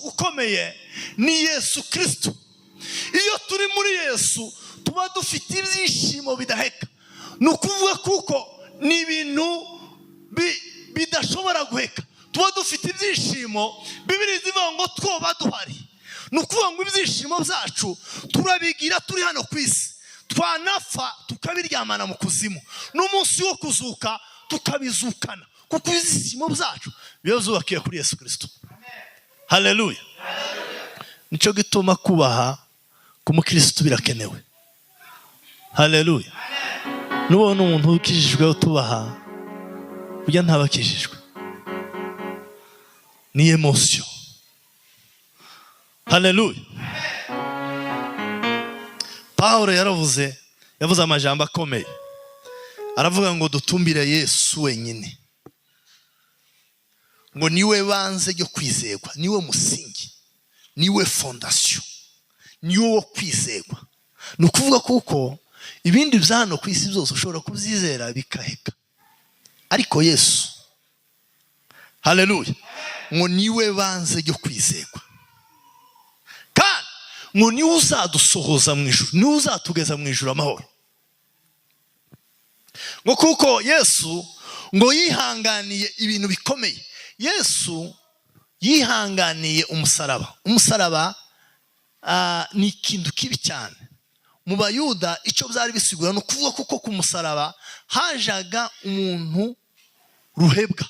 ukomeye ni Yesu Kristo. Iyo turi muri Yesu tuba dufite ibyishimo bidaheka. Nukuvuga kuko ni ibintu bidashobora guheka. Tuba dufite ibyishimo Bibiliya ivuga ngo twoba duhari. Nukuvuga ngo ibyishimo byacu turabigira turi hano ku isi. Twanafa tukabiryamana mu kuzimu. N'umunsi wo kuzuka tukabizukana. Kuko ibyishimo byacu bizubakiye kuri Yesu Kristo. Haleluya. Nico gituma kubaha ku mukristo birakenewe. Haleluya. Nubona umuntu ukijijwe utubaha burya ntabakijijwe. Ni emotion. Haleluya. Paulo yavuze amajambo akomeye. Aravuga ngo dutumbire Yesu wenyine. Ngo niwe banze ryo kwizegwa, niwe musingi, niwe fondation, niwe wo kwizegwa. Nukuvuga kuko ibindi byano ku isi byose ushobora kubyizera bikaheka, ariko Yesu, haleluya, ngo niwe banze ryo kwizegwa. Kandi ngo niwe uzadusohoza mu ijuru, niwe uzatugeza mu ijuru amahoro. Ngo kuko Yesu ngo yihanganiye ibintu bikomeye. Yesu yihanganiye umusaraba. Umusaraba ni ikintu kibi cyane. Mu Bayuda icyo byari bisigura no kuvuga kuko ku musaraba hajaga umuntu ruhebwa.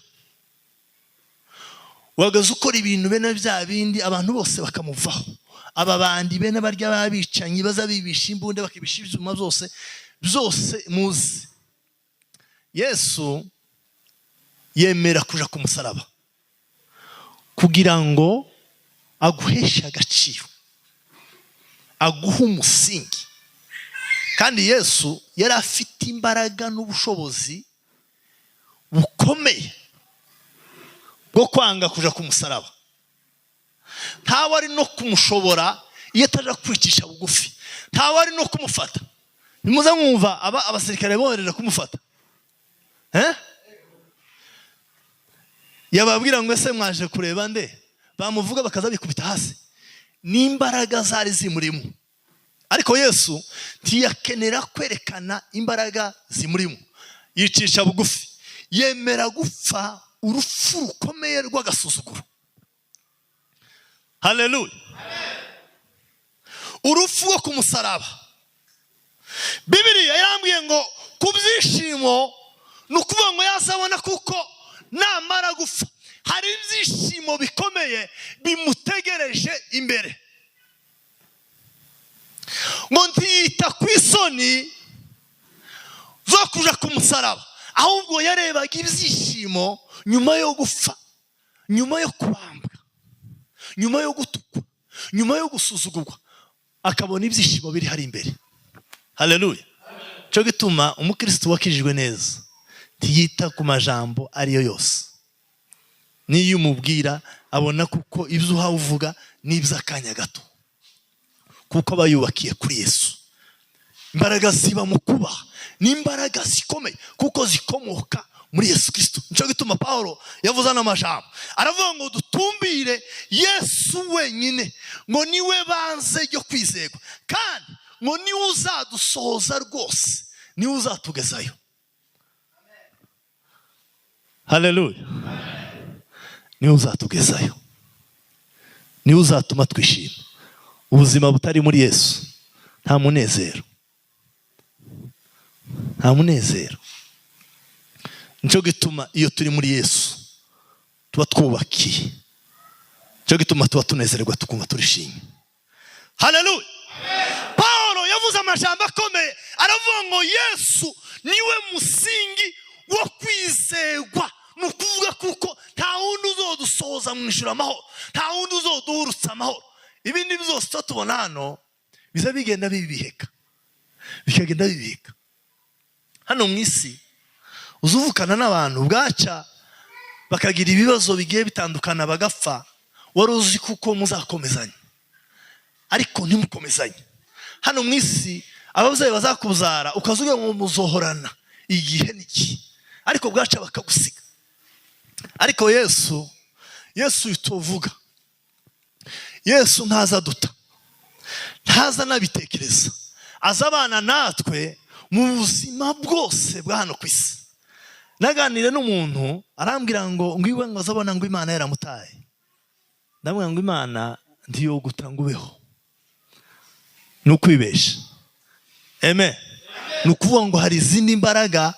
Wagaze ukora ibintu bene bya bindi abantu bose bakamuvaho. Aba bandi bene barya babicanyi bazabibisha imbunde bakibisha ibyuma byose muzi. Yesu yemera kuja ku musaraba kugira ngo aguheshe agaciro, aguhe umusingi. Kandi Yesu yari afite imbaraga n'ubushobozi bukomeye bwo kwanga kuja ku musaraba. Ntawe ari no kumushobora iyo ataja kwicisha bugufi. Ntawe ari no kumufata. Nimuza mwumva abasirikare boherera kumufata. Yababwira ngo ese mwaje kureba nde? Bamuvuga bakaza bikubita hasi. N'imbaraga zari zimurimo. Ariko Yesu ntiyakenera kwerekana imbaraga zimurimo. Yicisha bugufi. Yemera gupfa urupfu rukomeye rw'agasuzuguro. Haleluya. Urupfu rwo ku musaraba. Bibiliya yarambwiye ngo kubyishimo nukuvuga ngo yazabona kuko namara gupfa hari ibyishimo bikomeye bimutegereje imbere. Ngo ntiyita ku isoni zo kuja ku musaraba, ahubwo yarebaga ibyishimo nyuma yo gupfa, nyuma yo kubambwa, nyuma yo gutukwa, nyuma yo gusuzugurwa, akabona ibyishimo biri hari imbere. Haleluya. Cyo gituma umukristo wakijijwe neza ntiyita ku majambo ariyo yose. Niyo umubwira abona kuko ibyo uhawe uvuga n'iby'akanya gato, kuko bayubakiye kuri Yesu. Imbaraga ziba mu kubaha n'imbaraga zikomeye kuko zikomoka muri Yesu Kristo. Nico gituma Paulo yavuze n'amajambo aravuga ngo dutumbire Yesu wenyine, ngo niwe banze ryo kwizegwa, kandi ngo niwe uzadusohoza rwose, niwe uzatugezayo. Haleluya. Niwe uzatugezayo, niwe uzatuma twishima. Ubuzima butari muri Yesu nta munezero, nta munezero. Nico gituma iyo turi muri Yesu tuba twubakiye, nico gituma tuba tunezererwa tukumva turishimye. Haleluya. Paulo yavuze amajambo akomeye aravuga ngo Yesu niwe musingi wo kwizegwa. Nukuvuga kuko nta wundi uzodusohoza mu ijuru amahoro, nta wundi uzoduhurutsa amahoro. Ibindi byose tubona hano biza bigenda bibiheka, bikagenda bibika. Hano mu isi uzuvukana n'abantu bwaca bakagira ibibazo bigiye bitandukana bagapfa, wari uzi kuko muzakomezanya ariko ntimukomezanye. Hano mu isi ababyeyi bazakuzara ukazuga ngo muzohorana igihe niki, ariko bwaca bakagusiga. Ariko Yesu yituvuga Yesu ntaza duta, ntaza nabitekereza, azabana natwe mu buzima bwose bwa hano ku isi. Naganire n'umuntu arambwira ngo iwe ngo azabona ngo Imana yaramutaye. Ndamubwira ngo Imana ndiyo guta ngo ubeho, nukwibesha. Amen. Nukuvuga ngo hari izindi mbaraga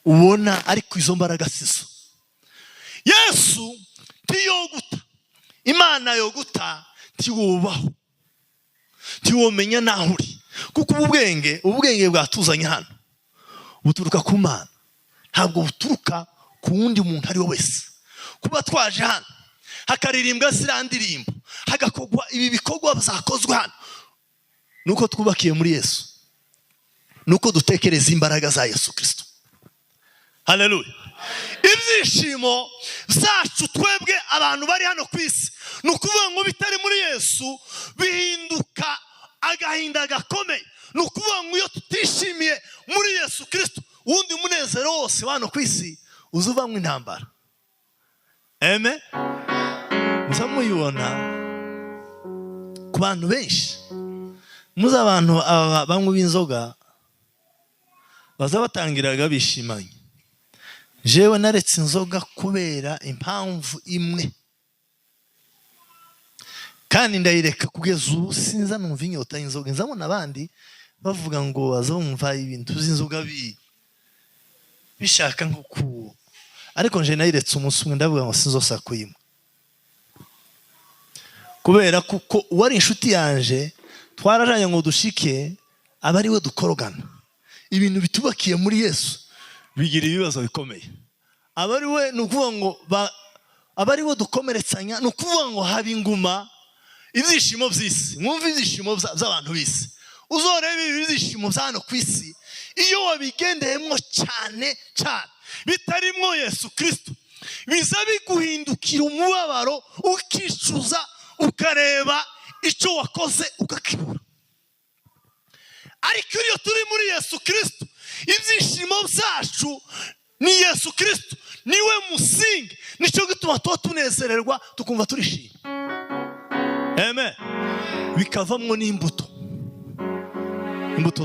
ubona ariko izo mbaraga sizo. Yesu ndiyo guta, Imana yo guta ntiwubaho, ntiwomenya naho uri, kuko ubwenge bwatuzanye hano buturuka ku Mana, ntabwo buturuka ku wundi muntu ari we wese. Kuba twaje hano hakaririmbwa ziriya ndirimbo, hagakorwa ibi bikorwa byakozwe hano, nuko twubakiye muri Yesu, nuko dutekereza imbaraga za Yesu Kristo. Haleluya. Ibyishimo byacu twebwe abantu bari hano ku isi, nukuvuga ngo bitari muri Yesu bihinduka agahinda gakomeye. Nukuvuga ngo iyo tutishimiye muri Yesu Kristo, wundi munezero wose hano ku isi uzuvamwe intambara. Amen. Muzamuyibona ku bantu benshi, muzi abantu banywa b'inzoga bazabatangiraga bishimanye. Jewe naretse inzoga kubera impamvu imwe, kandi ndayireka kugeza ubu sinza numva inyota y'inzoga. Nzabona abandi bavuga ngo bazumva ibintu by'inzoga bishaka nko ariko nje nayiretse umunsi umwe, ndavuga ngo sinzosa kuyimwa, kubera kuko wari inshuti yanje, twarajanye ngo dushike abari we dukorogana. Ibintu bitubakiye muri Yesu bigira ibibazo bikomeye. Abari we nukuvuga ngo abari we dukomeretsanya, nukuvuga ngo haba inguma. Ibyishimo by'isi, mwumva ibyishimo by'abantu b'isi, uzorebe ibyishimo by'hano ku isi, iyo wabigendeyemo cyane bitarimwo Yesu Kristo, biza biguhindukira umubabaro, ukicuza, ukareba icyo wakoze ukakibura. Ariko iyo turi muri Yesu Kristo, ibyishimo byacu ni Yesu Kristo, niwe musingi. Nicyo gituma tuba tunezererwa, tukumva turishimye. Amen. Bikavamwo n'imbuto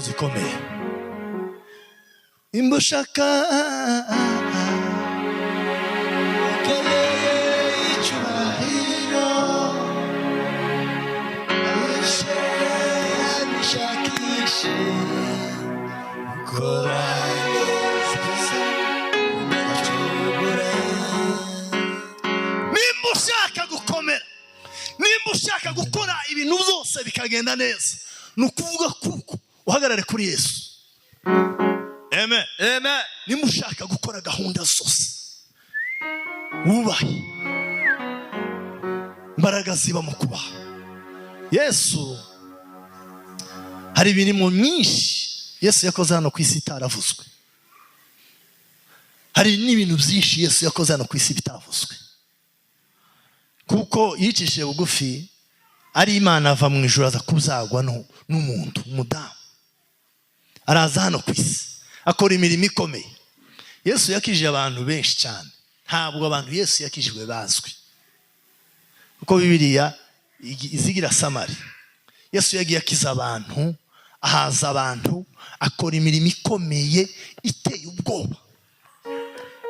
zikomeye. Imbushaka nimba ushaka gukomera, nimba ushaka gukora ibintu byose bikagenda neza, nukuvuga kuko uhagarare kuri Yesu. Amen. Amen. Nimba ushaka gukora gahunda zose, wubahe, imbaraga ziba mu kubaha Yesu. Hari imirimo myinshi Yesu yakoze hano ku isi itaravuzwe. Hari n'ibintu byinshi Yesu yakoze hano ku isi bitavuzwe, kuko yicishije bugufi, ari Imana ava mu ijuru aza kubyagwa n'umuntu, umudamu, araza hano ku isi akora imirimo ikomeye. Yesu yakijije abantu benshi cyane, ntabwo abantu Yesu yakijijwe bazwi, kuko Bibiliya izigira Samari. Yesu yagiye akiza abantu, ahaza abantu, akora imirimo ikomeye iteye ubwoba,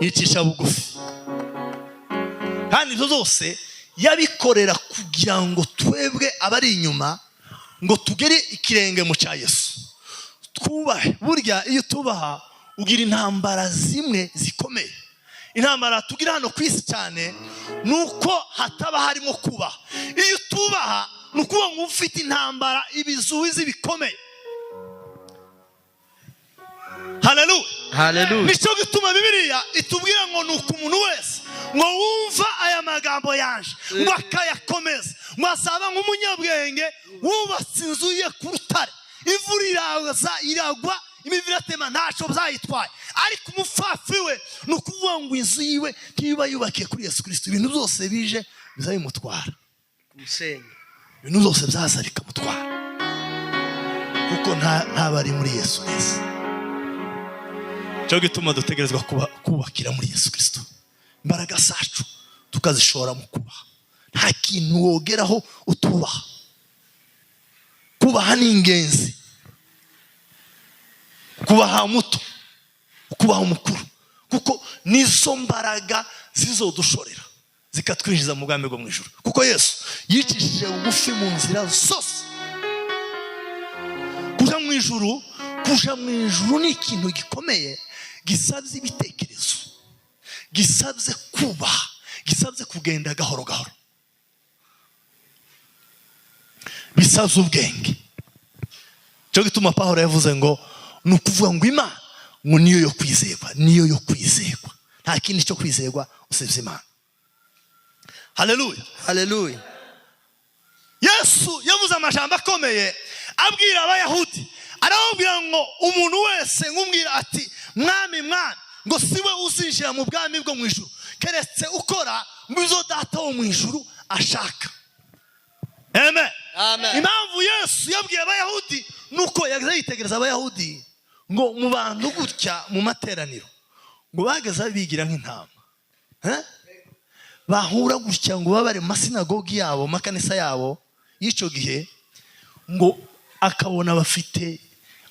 yicisha bugufi. Kandi ibyo zose yabikorera kugira ngo twebwe abari inyuma ngo tugere ikirenge mu cya Yesu, twubahe. Burya iyo tubaha ugira intambara zimwe zikomeye. Intambara tugira hano ku isi cyane nuko hataba harimo kubaha. Iyo tubaha nukuvuga ngo ufite intambara, ibizuwizi bikomeye. Haleluya. Haleluya. Nicyo gituma Bibiliya itubwira ngo nuko umuntu wese ngo wumva aya magambo yanje ngo akayakomeza, ngo azaba nk'umunyabwenge wubatse inzu ye ku rutare, imvura iragwa, imivu iratema, ntacyo byayitwaye. Ariko umupfapfa we nukuvuga ngo inzu yiwe ntiba yubakiye kuri Yesu Kristo, ibintu byose bije bizabimutwara umusenyi, ibintu byose byaza bikamutwara, kuko ntabari muri Yesu neza. Cyo gituma dutegerezwa kubakira muri Yesu Kristo, imbaraga zacu tukazishora mu kubaha. nta kintu wogeraho utubaha. Kubaha ni ingenzi. Kubaha muto, kubaha umukuru, kuko nizo mbaraga zizodushorera zikatwinjiza mu bwami bwo mu ijuru. Kuko Yesu yicishije bugufi mu nzira zose. Kuja mu ijuru ni ikintu gikomeye, gisabye ibitekerezo, gisabye kubaha, gisabye kugenda gahoro gahoro, bisabye ubwenge. Cyo gituma Pawulo yavuze ngo nukuvuga ngo Imana ngo niyo yo kwizerwa, niyo yo kwizerwa, nta kindi cyo kwizerwa usibye Imana. Haleluya, haleluya. Yesu yavuze amajambo akomeye abwira abayahudi, arababwira ngo umuntu wese ngumwira ati mwami mwami, ngo siwe uzinjira mu bwami bwo mu ijuru keretse ukora mu byo Data wo mu ijuru ashaka. Amen, amen. Impamvu Yesu yabwiye abayahudi nuko yitegereza abayahudi ngo mu bantu gutya mu materaniro ngo bageza bigira nk'intama, bahura gutya ngo babare mu masinagogi yabo, makanisa yabo y'icyo gihe, ngo akabona bafite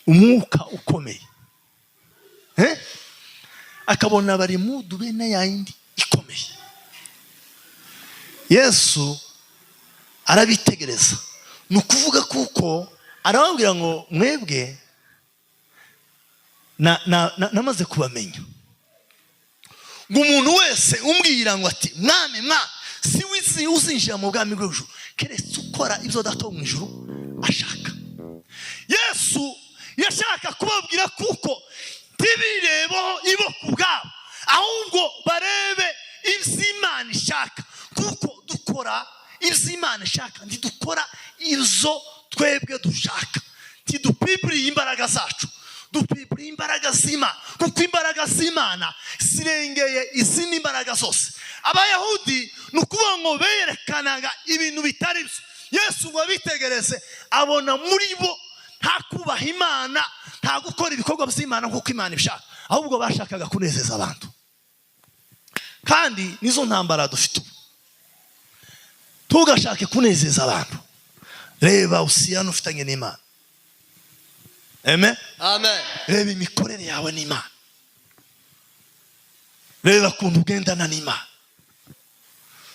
umwuka ukomeye, akabona bari mu dubena yindi ikomeye. Yesu arabitegereza, nukuvuga kuko arababwira ngo mwebwe namaze kubamenya. Ngo umuntu wese umbwira ngo ati mwami mwami, si uzinjira mu bwami bwo ijuru keretse ukora ibyo Data wo mu ijuru ashaka. Yesu yashaka kubabwira kuko ntibirebo ibo kubwabo, ahubwo barebe iby'Imana ishaka, kuko dukora iby'Imana ishaka, ntidukora ibyo twebwe dushaka. Ntidupiburiye imbaraga zacu, dupiburiye imbaraga z'Imana, kuko imbaraga z'Imana zirengeye izindi mbaraga zose. Abayahudi nukuvuga ngo berekanaga ibintu bitari byo. Yesu ngo abitegereze abona muri bo nta kubaha Imana, nta gukora ibikorwa by'Imana nk'uko Imana ibishaka, ahubwo bashakaga kunezeza abantu. Kandi nizo ntambara dufite ubu, tugashake kunezeza abantu. Reba usiyano ufitanye n'Imana. Amen, amen. Reba imikorere yawe n'Imana, reba kuntu ugendana n'Imana.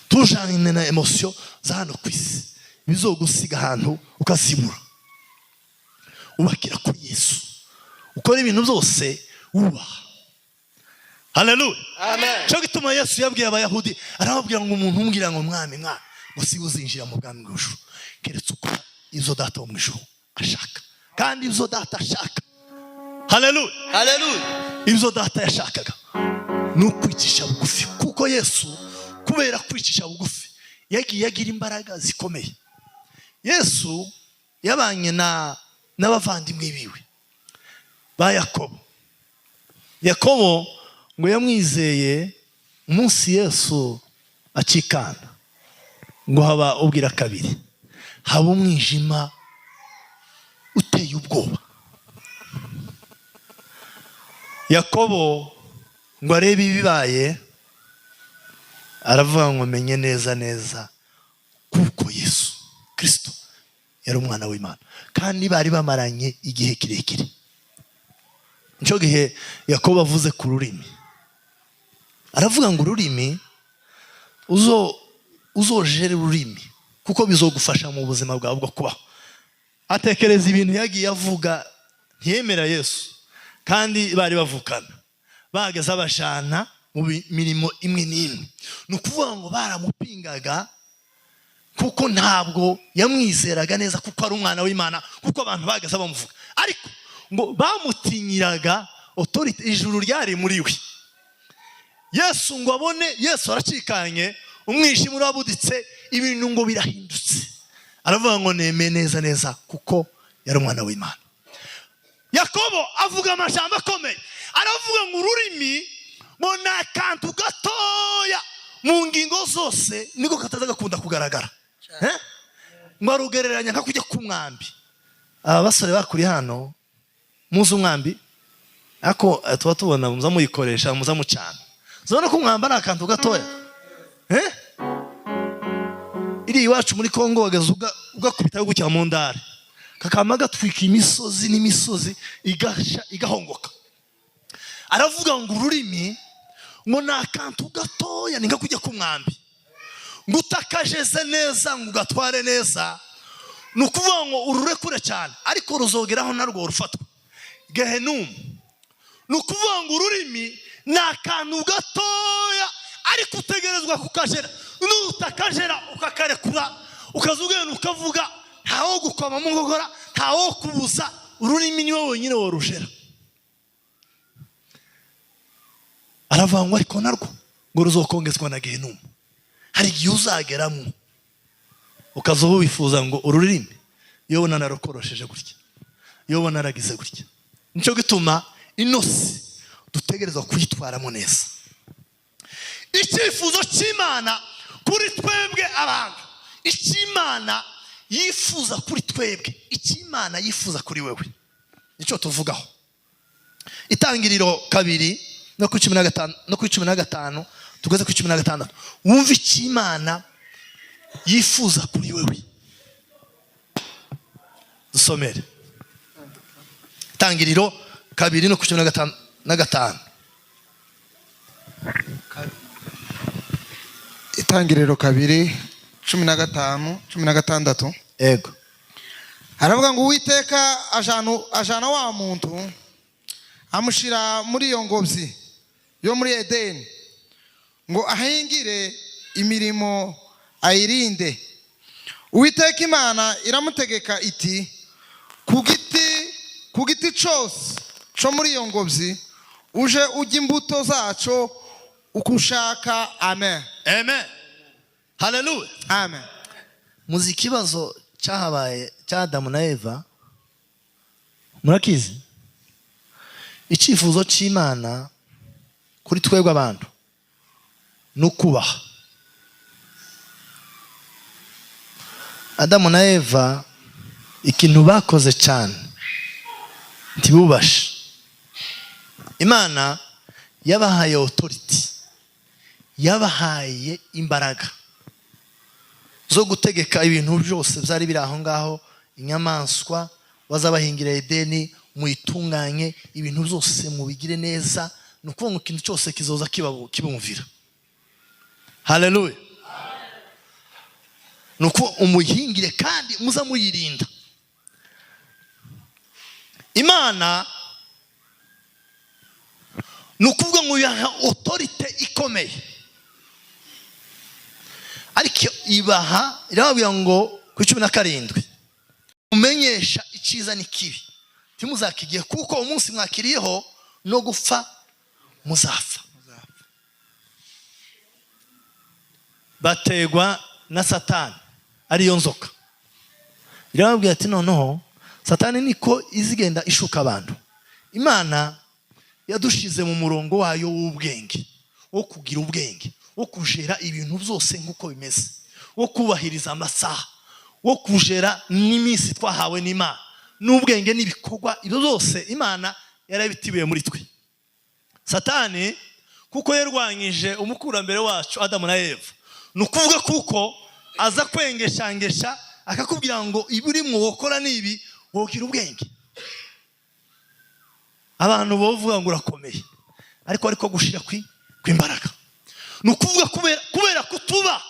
Tujanye na emotion za hano kwisi bizogusiga ahantu ukazibura. Ubakira kuri Yesu, ukora ibintu byose ubaha. Haleluya, amen. Cyo gituma Yesu yabwiye abayahudi, arababwira ngo umuntu umbwira ngo mwami mwami, ngo si uzinjira mu bwami bw'ijuru keretse ukora ibyo Data wo mu ijuru ashaka. Kandi ibyo Data ashaka, haleluya, haleluya, ibyo Data yashakaga ni ukwicisha bugufi. Kuko Yesu kubera kwicisha bugufi yagiye agira imbaraga zikomeye. Yesu yabanye n'abavandimwe biwe ba Yakobo. Yakobo ngo yamwizeye umunsi Yesu acikana, ngo haba ubwira kabiri, haba umwijima uteye ubwoba. Yakobo ngo arebe ibibaye, aravuga ngo menye neza neza kuko Yesu Kristo yari umwana w'Imana, kandi bari bamaranye igihe kirekire. Nicyo gihe Yakobo avuze ku rurimi, aravuga ngo ururimi uzojere ururimi kuko bizogufasha mu buzima bwawe bwo kubaho. Atekereza ibintu yagiye avuga, ntiyemera Yesu, kandi bari bavukana, bageze abashana mu mirimo imwe n'imwe. Ni ukuvuga ngo baramupingaga kuko ntabwo yamwizeraga neza kuko ari umwana w'Imana, kuko abantu bageze bamuvuga, ariko ngo bamutinyiraga autority, ijuru ryari muri we. Yesu ngo abone Yesu aracikanye, umwijima urabuditse, ibintu ngo birahindutse, aravuga ngo neme neza neza kuko yari umwana w'Imana. Yakobo avuga amajambo akomeye, aravuga ngo ururimi ngo ni akantu gatoya mu ngingo zose, niko kataza gakunda kugaragara. Ngo arugereranya nka kujya ku mwambi. Aba basore bakuri hano muzi umwambi, ako tuba tubona muza muyikoresha, muza mucana. Zona ko umwamba ari akantu gatoya, iri iwacu muri Kongo wagaze ugakubita gutya mu ndare kakama gatwika imisozi n'imisozi igasha igahongoka. Aravuga ngo ururimi ngo nakantu gatoya ninga kujya ku mwambi ngo utakajeze neza ngo gatware neza, nukuvuga ngo urure kure cyane ariko ruzogeraho narwo rufatwa Gehenumu. Nukuvuga ngo ururimi nakantu gatoya ariko utegerezwa kukajera, nutakajera ukakarekura ukazugenda ukavuga ntawo gukoma mu ngogora ntawo kubuza, ururimi niwe wenyine worujera. Aravangwa ariko narwo ngo ruzokongezwa na Gehenumu. Hari igihe uzageramo ukazoho wifuza ngo ururimi iyo nanarukorosheje gutya, iyo naragize gutya. Nico gituma inosi dutegerezwa kuyitwaramo neza. Icyifuzo cy'Imana kuri twebwe abantu, icy'Imana yifuza kuri twebwe, icy'Imana yifuza kuri wewe, nico tuvugaho. Itangiriro 2 no ku 15 no ku 15 tugeze ku 16. Wumva icy'Imana yifuza kuri wewe. Dusomere Itangiriro 2 no ku 15. Itangiriro 2 15-16. Ego. Aravuga ngo Uwiteka ajana wa muntu amushira muri iyo ngobyi yo muri Edeni ngo ahingire imirimo ayirinde. Uwiteka Imana iramutegeka iti ku giti cyose cyo muri iyo ngobyi uje ujya imbuto zaco ukushaka. Amen. Amen. Hallelujah. Amen. Muzi kibazo cyahabaye cya Adamu na Eva murakizi? Icyifuzo cy'Imana kuri twebwe abantu nukubaha. Adamu na Eva ikintu bakoze cyane ntibubashe. Imana yabahaye authority, yabahaye imbaraga zo gutegeka ibintu byose byari biri aho ngaho. Inyamaswa wazabahingira Edeni muyitunganye, ibintu byose mubigire neza, nuko ikintu cyose kizoza kibumvira. Hallelujah. Nuko umuhingire kandi muza muyirinda. Imana nukuvuga ngo yaha authority ikomeye, ariko ibaha irababwira ngo ku 17 umenyesha iciza n'ikibi timuzakigiye, kuko umunsi mwakiriyeho no gupfa muzafa. Bategwa na Satani ariyo nzoka. Irababwira ati noneho Satani niko izigenda ishuka abantu. Imana yadushize mu murongo wayo w'ubwenge, wo kugira ubwenge, wo kujera ibintu byose nkuko bimeze, wo kubahiriza amasaha, wo kujera n'iminsi twahawe n'Imana, n'ubwenge n'ibikorwa. Ibyo byose Imana yarabitibuye muri twe. Satani kuko yarwanyije umukurambere wacu Adamu na Eva, nukuvuga kuko aza kwengeshangesha akakubwira ngo iburi mu wokora nibi wogira ubwenge. Abantu bovuga ngo urakomeye, ariko gushira kwimbaraga. Nukuvuga kubera kutuba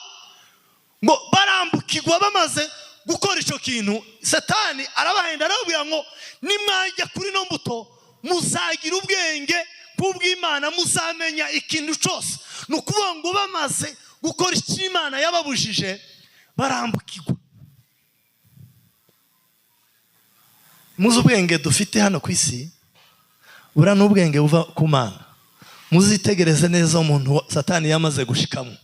ngo barambukirwa bamaze gukora ico kintu, Satani arabahenda arabwira ngo nimwajya kuri no mbuto muzagira ubwenge bw'Imana, muzamenya ikintu cyose. Nukuvuga ngo bamaze gukora icyo Imana yababujije barambukirwa. Muzi ubwenge dufite hano ku isi bura n'ubwenge buva ku Mana. Muzitegereze neza umuntu Satani yamaze gushikamo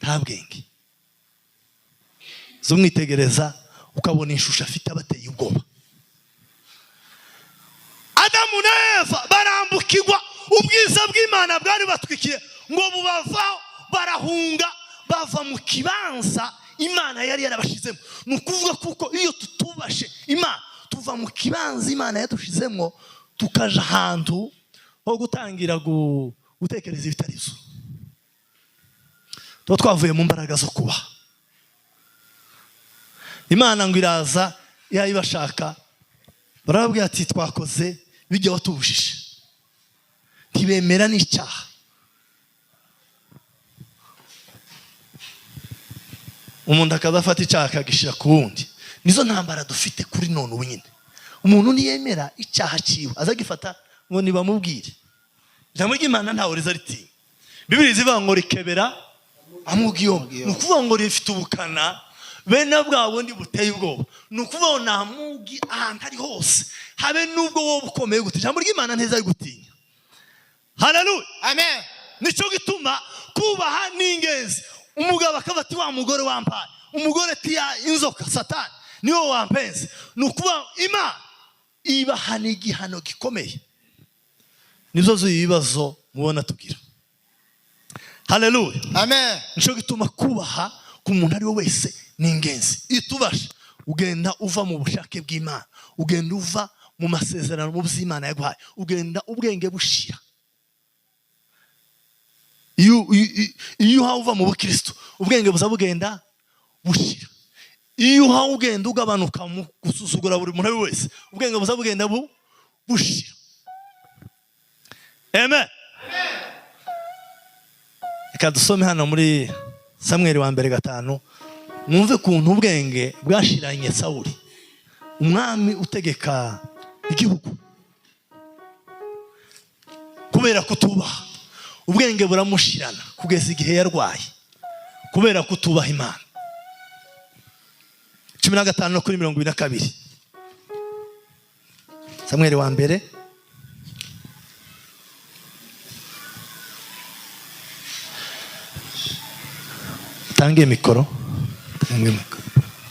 nta bwenge. Zumwitegereza ukabona ishusho afite abateye ubwoba. Adamu na Eva barambukirwa, ubwiza bw'Imana bwari batwikiye ngo bubavaho, barahunga bava mu kibanza Imana yari yarabashizemo. Nukuvuga kuko iyo tutubashe Imana tuva mu kibanza Imana yadushizemo tukaja ahantu ho gutangira gutekereza ibitarizo. Twavuye mu mbaraga zo kubaha. Imana ngo iraza yayibashaka, barababwira ati twakoze bijya watubujije, ntibemera n'icyaha. Umuntu akazafata icyaha akagishyira ku wundi. Nizo ntambara dufite kuri none ubu nyine. Umuntu niyemera icyaha ciwe azagifata ngo nibamubwire. Ijambo ry'Imana ntawe riza ritinya. Bibiliya zivuga ngo rikebera amugiyo. Nukuvuga ngo rifite ubukana bene bwa bundi buteye ubwoba. Nukuvuga ngo namugi ahantu ari hose, habe nubwo wowe ukomeye gute, ijambo ry'Imana nteza gutinya. Haleluya, amen. Nico gituma kubaha n'ingenzi. Umugabo akaba ati wa mugore wampaye, umugore tiya inzoka satani niwo wampenze. Nukuvuga Imana ibaha n'igihano gikomeye. Nizo ibibazo mubona tugira. Haleluya, amen. Nico gituma kubaha ku muntu ari we wese n'ingenzi. Itubasha ugenda uva mu bushake bw'Imana, ugenda uva mu masezerano mu by'Imana yaguhaye, ugenda ubwenge bushira. Iyo uva mu bukristo ubwenge buza bugenda bushira. Iyo ugenda ugabanuka mu gusuzugura buri muntu wese, ubwenge buza bugenda bushira. Amen. Reka dusome hano muri Samweli wa mbere 5, mwumve kuntu ubwenge bwashiranye Sawuli, umwami utegeka igihugu, kubera kutubaha. Ubwenge buramushirana kugeza igihe yarwaye kubera kutubaha Imana. 15:22 Samweli wa mbere tangiye mikoro.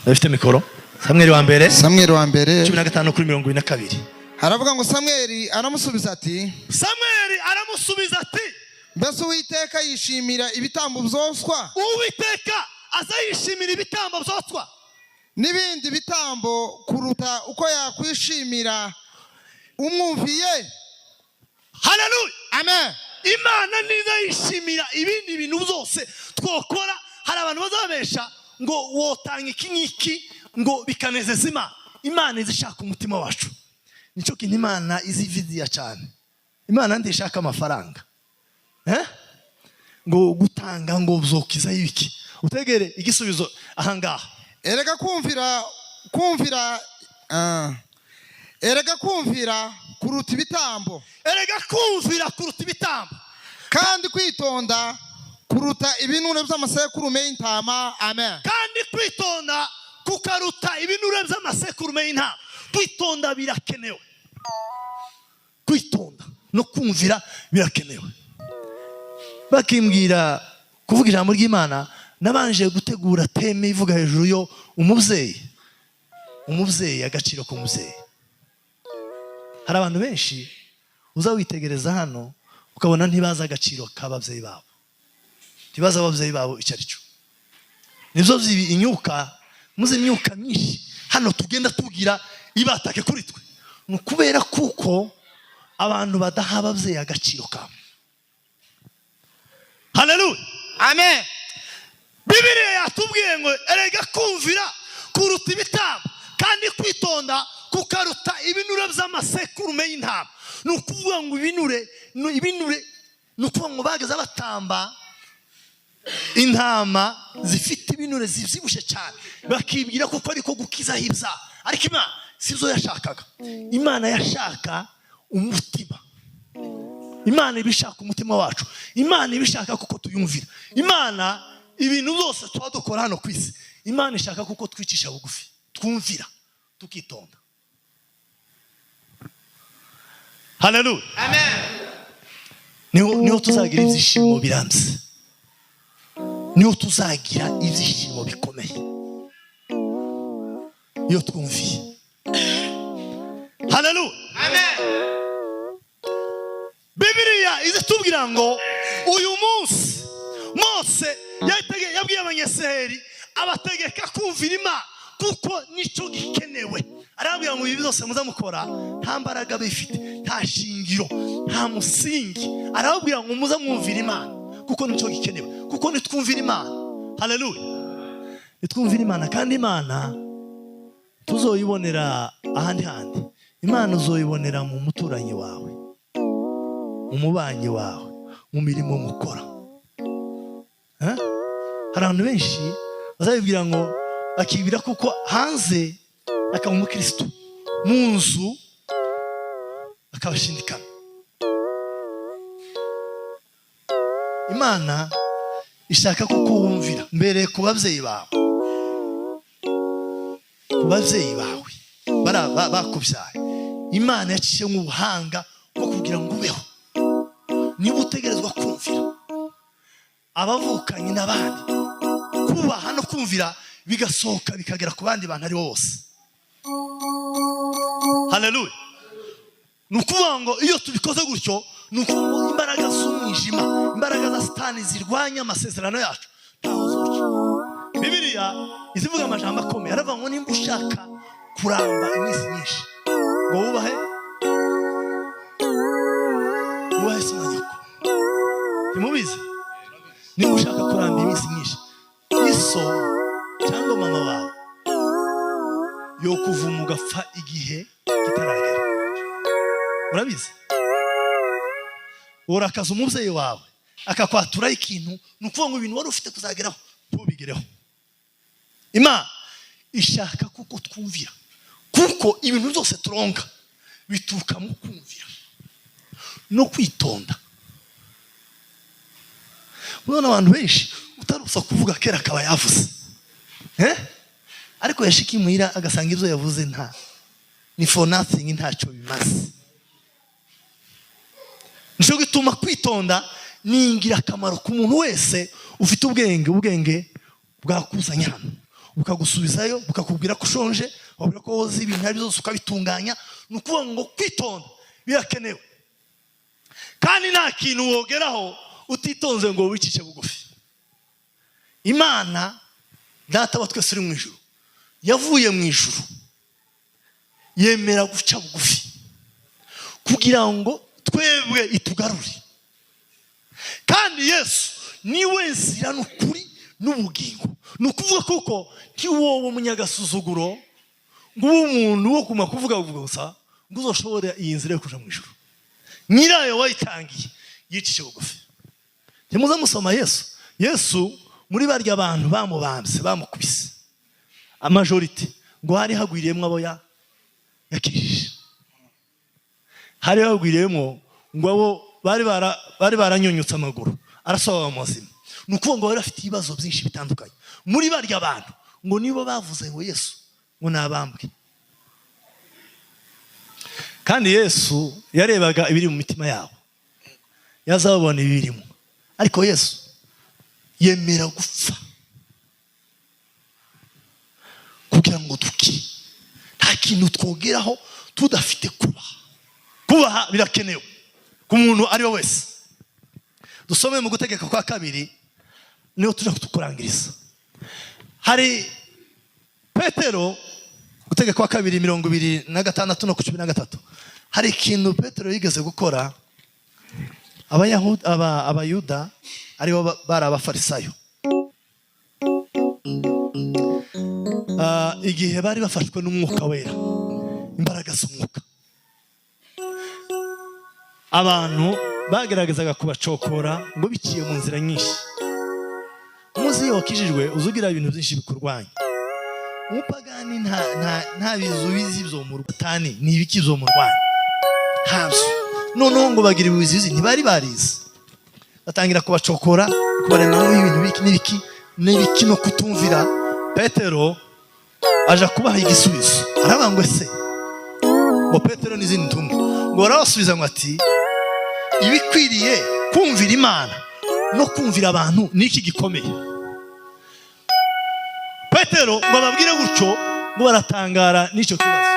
Dafite mikoro. Samweli wa mbere 15:22 haravuga ngo Samweli aramusubiza ati, mbese Uwiteka yishimira ibitambo byoswa? Uwiteka azayishimira ibitambo byoswa n'ibindi bitambo kuruta uko yakwishimira umwumviye. Haleluya, amen. Imana niza yishimira ibindi bintu byose twokora. Hari abantu bazabesha ngo wotanga iki n'iki ngo bikanezeza Imana. Imana izishaka umutima wacu. Nico kintu Imana iziviziya cyane. Imana ndishaka amafaranga, ngo gutanga ngo uzokiza ibiki. Utegere igisubizo ahangaha. Erega kumvira kuruta ibitambo. Erega kumvira kuruta ibitambo, kandi kwitonda kuruta ibinure by'amasekurume y'intama. Amen. Kandi kwitonda kukaruta ibinure by'amasekurume y'intama. Kwitonda birakenewe. Kwitonda no kumvira birakenewe. Bakimbwira kuvuga ijambo ry'Imana, nabanje gutegura teme ivuga hejuru yo umubyeyi, agaciro k'umubyeyi. Hari abantu benshi uza witegereza hano ukabona ntibaza agaciro k'ababyeyi babo, ntibaza ababyeyi babo icyo ari cyo. Nibyo inyuka, muzi imyuka myinshi hano tugenda tugira ibatake kuri twe, ni kubera kuko abantu badaha ababyeyi agaciro kabo. Haleluya, amen. Bibiliya yatubwiye ngo erega kumvira kuruta ibitambo, kandi kwitonda kukaruta ibinure by'amasekurume y'intama. Nukuvuga ngo ibinure nukuvuga ngo bageze batamba intama zifite ibinure zibyibushye cyane, bakibwira kuko ariko gukizaho ibyaha. Ariko Imana sibyo yashakaga. Imana yashaka umutima. Imana ibishaka umutima wacu. Imana ibishaka kuko tuyumvira. Imana ibintu byose twadukora hano ku isi, Imana ishaka kuko twicisha bugufi, twumvira, tukitonda. Haleluya, amen. Niho tuzagira ibyishimo birambye, niho tuzagira ibyishimo bikomeye iyo twumviye. Haleluya, amen. Bibiliya izitubwira ngo uyu munsi Mose yabwiye Abanyesirayeli abategeka kumvira Imana kuko nico gikenewe. Arabwira ngo ibi byose muzamukora nta mbaraga bifite, nta shingiro, nta musingi. Arabwira ngo muzamwumvira Imana kuko nico gikenewe, kuko nitwumvira Imana. Haleluya, nitwumvira Imana, kandi Imana tuzoyibonera ahandi handi. Imana uzoyibonera mu muturanyi wawe, mu mubanyi wawe, mu mirimo mukora. Hari abantu benshi bazabibwira ngo akibwira kuko hanze akaba umukristo, mu nzu akabashindikana. Imana ishaka kuko wumvira mbere ku babyeyi bawe, ku babyeyi bawe bakubyaye. Imana yaciye mu buhanga bwo kugira ngo ubeho. Niba utegerezwa kumvira abavukanye n'abandi, kubaha no kumvira bigasohoka bikagera ku bandi bantu ari bose. Haleluya. Nukuvuga ngo iyo tubikoze gutyo, nukuvuga imbaraga z'umwijima, imbaraga za Satani zirwanya amasezerano yacu ntaho zoca. Bibiliya izivuga amajambo akomeye, aravuga ngo nimba ushaka kuramba iminsi myinshi ngo wubahe so na nyoko. Ntimubizi? Nimba ushaka kuramba iminsi myinshi, iso cyangwa mama wawe yo kuvuma ugapfa igihe kitaragera. Urabizi? Urakaza umubyeyi wawe akakwaturaho ikintu, nukuvuga ngo ibintu wari ufite kuzageraho ntubigereho. Imana ishaka kuko twumvira, kuko ibintu byose turonga bituruka mu kumvira no kwitonda. Mwana abantu benshi utarusa kuvuga kera akaba yavuze, ariko yashikimuhira agasanga ibyo yavuze ni for nothing, ntacyo bimaze. Nico gituma kwitonda ni ingirakamaro ku muntu wese ufite ubwenge bwakuzanya hano, bukagusubizayo, bukakubwira ko ushonje, wabwira ko woza ibintu ari byose ukabitunganya. Nukuvuga ngo kwitonda birakenewe, kandi nta kintu wogeraho utitonze ngo wicishe bugufi. Imana Data wa twese uri mu ijuru yavuye mu ijuru yemera guca bugufi kugira ngo twebwe itugarure. Kandi Yesu niwe nzira n'ukuri n'ubugingo. Nukuvuga kuko ntiwowe umunyagasuzuguro ngo umuntu wo kuma kuvuga gusa ngo uzoshobora iyi nzira yo kuja mu ijuru. Nyirayo wayitangiye yicishe bugufi. Ntimuza musoma Yesu muri barya abantu bamubambye bamukubise, amajorite ngo hari hagwiriyemo abo yakijije. Hari hagwiriyemo ngo abo bari baranyunyutse amaguru arasoba muzima. Nukuvuga ngo bari afite ibibazo byinshi bitandukanye. Muri barya abantu ngo nibo bavuze ngo Yesu ngo nabambwe. Kandi Yesu yarebaga ibiri mu mitima yabo, yazabona ibirimo. Ariko Yesu yemera gupfa kugira ngo dukire. Nta kintu twogeraho tudafite kubaha birakenewe ku muntu ari we wese. Dusome mu Gutegeka kwa 2 niho tuje kutukurangiriza. Hari Petero, Gutegeka kwa 2:26 no 13. Hari ikintu Petero yigeze gukora. Abayuda aribo bari abafarisayo, igihe bari bafashwe n'umwuka wera, imbaraga z'umwuka, abantu bageragezaga kubacokora ngo biciye mu nzira nyinshi. Umuzi iyo wakijijwe uzugira ibintu byinshi bikurwanya. Umupagani nta bizubizi byo mu rutani, ni ibiki byo mu rwanda ntabyo. Noneho ngo bagira ibizizi ntibari barize, batangira kubacokora, kubaremamo ibintu n'ibiki no kutumvira. Petero aja kubaha igisubizo, aravuga ngo ese ngo Petero n'izindi ntumwa ngo barabasubiza ngo ati ibikwiriye kumvira Imana no kumvira abantu niki gikomeye. Petero ngo babwire gutyo ngo baratangara n'icyo kibazo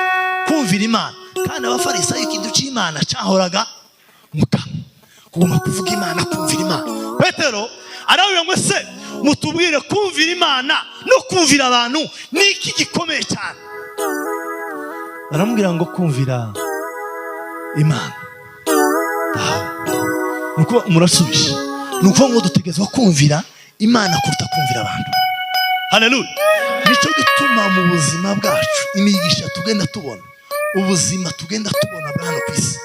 kumvira Imana. Kandi abafarisayo ikintu cy'Imana cyahoraga mu kanwa, kuguma kuvuga Imana, kumvira Imana. Petero aravuga ngo ese mutubwire kumvira Imana no kumvira abantu niki gikomeye cyane. Baramubwira ngo kumvira Imana. Nuko murasubisha, nuko ngo dutegezwa kumvira Imana kuruta kumvira abantu. Haleluya. Nico gituma mu buzima bwacu imigisha tugenda tubona, ubuzima tugenda tubona hano ku isi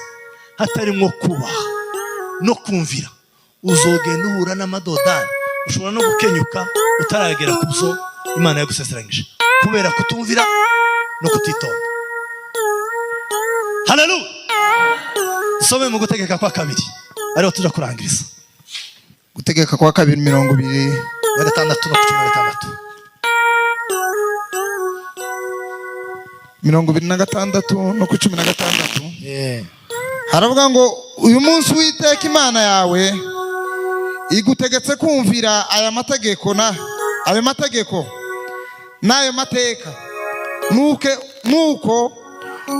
hatarimo kubaha no kumvira, uzogenda uhura n'amadodani, ushobora no gukenyuka utaragera ku byo Imana yagusezeranyije kubera kutumvira no kutitonda. Haleluya. Some mu Gutegeka kwa 2 ariho tuja kurangiriza. Gutegeka kwa 2:26 no 16. 26 no 16. Haravuga ngo uyu munsi Uwiteka Imana yawe igutegetse kumvira aya mategeko n'ayo mateka, nuko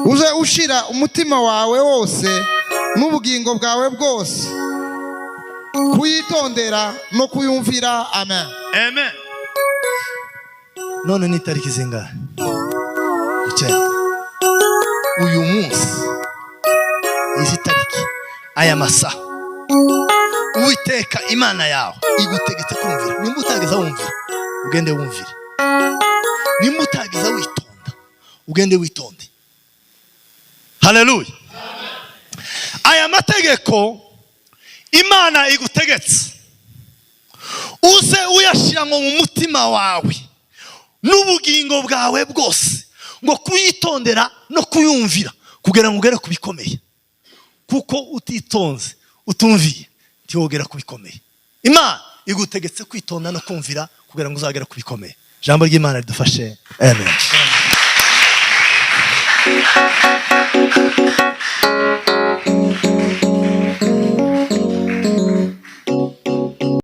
uje ushira umutima wawe wose n'ubugingo bwawe bwose kuyitondera no kuyumvira. Amen. Amen. None ni tariki zingahe? Uyu munsi, izi tariki, aya masaha, Uwiteka Imana yawe igutegetse kumvira. Nimba utageza wumvira, ugende wumvire. Nimba utageza witonda, ugende witonde. Haleluya. Aya mategeko Imana igutegetse, uze uyashira mu mutima wawe n'ubugingo bwawe bwose, ngo kuyitondera no kuyumvira kugera ngo ugere kubikomeye. Kuko utitonze, utumviye, ntiwogera kubikomeye. Imana igutegetse kwitonda no kumvira kugera ngo uzagera kubikomeye. Jambo ry'Imana ridufashe. Amen.